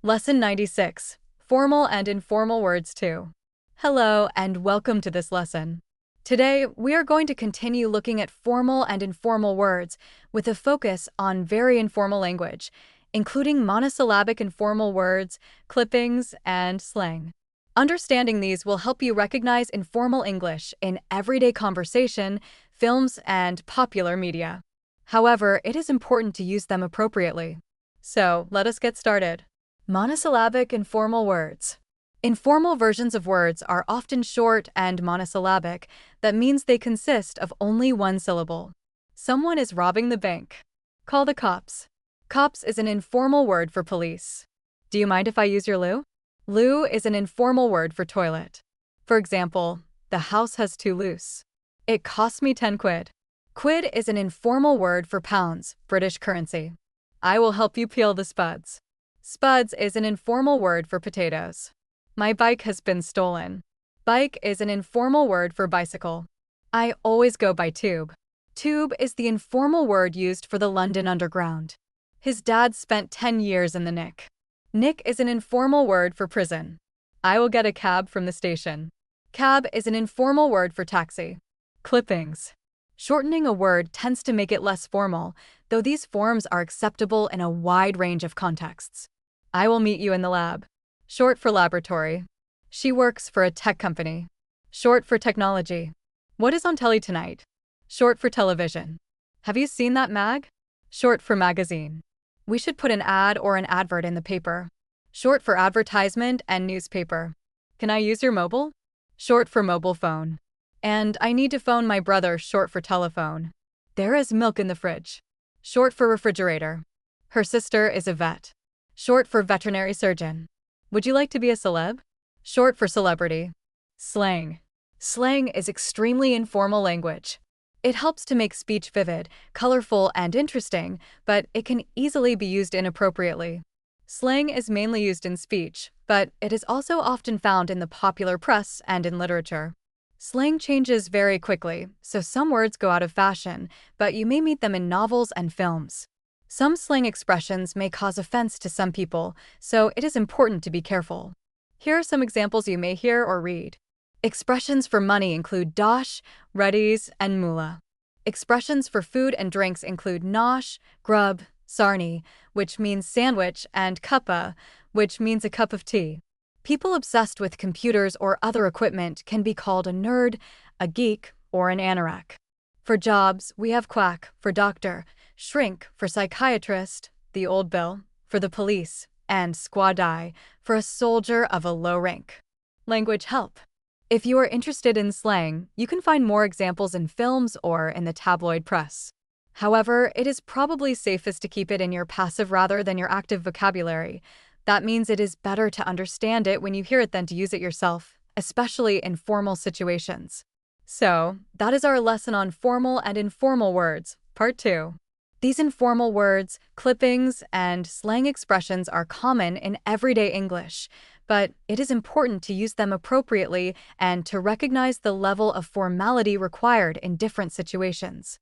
Lesson 96. Formal and Informal Words 2. Hello and welcome to this lesson. Today, we are going to continue looking at formal and informal words with a focus on very informal language, including monosyllabic informal words, clippings, and slang. Understanding these will help you recognize informal English in everyday conversation, films, and popular media. However, it is important to use them appropriately. So, let us get started. Monosyllabic informal words. Informal versions of words are often short and monosyllabic. That means they consist of only one syllable. Someone is robbing the bank. Call the cops. Cops is an informal word for police. Do you mind if I use your loo? Loo is an informal word for toilet. For example, the house has 2 loos. It cost me 10 quid. Quid is an informal word for pounds, British currency. I will help you peel the spuds. Spuds is an informal word for potatoes. My bike has been stolen. Bike is an informal word for bicycle. I always go by tube. Tube is the informal word used for the London Underground. His dad spent 10 years in the Nick. Nick is an informal word for prison. I will get a cab from the station. Cab is an informal word for taxi. Clippings. Shortening a word tends to make it less formal, though these forms are acceptable in a wide range of contexts. I will meet you in the lab. Short for laboratory. She works for a tech company. Short for technology. What is on telly tonight? Short for television. Have you seen that mag? Short for magazine. We should put an ad or an advert in the paper. Short for advertisement and newspaper. Can I use your mobile? Short for mobile phone. And I need to phone my brother, short for telephone. There is milk in the fridge. Short for refrigerator. Her sister is a vet. Short for veterinary surgeon. Would you like to be a celeb? Short for celebrity. Slang. Slang is extremely informal language. It helps to make speech vivid, colorful, and interesting, but it can easily be used inappropriately. Slang is mainly used in speech, but it is also often found in the popular press and in literature. Slang changes very quickly, so some words go out of fashion, but you may meet them in novels and films. Some slang expressions may cause offense to some people, so it is important to be careful. Here are some examples you may hear or read. Expressions for money include dosh, readies, and moolah. Expressions for food and drinks include nosh, grub, sarnie, which means sandwich, and cuppa, which means a cup of tea. People obsessed with computers or other equipment can be called a nerd, a geek, or an anorak. For jobs, we have quack for doctor, shrink for psychiatrist, the old bill for the police, and squadai for a soldier of a low rank. Language help. If you are interested in slang, you can find more examples in films or in the tabloid press. However, it is probably safest to keep it in your passive rather than your active vocabulary. That means it is better to understand it when you hear it than to use it yourself, especially in formal situations. So, that is our lesson on formal and informal words, part 2. These informal words, clippings, and slang expressions are common in everyday English, but it is important to use them appropriately and to recognize the level of formality required in different situations.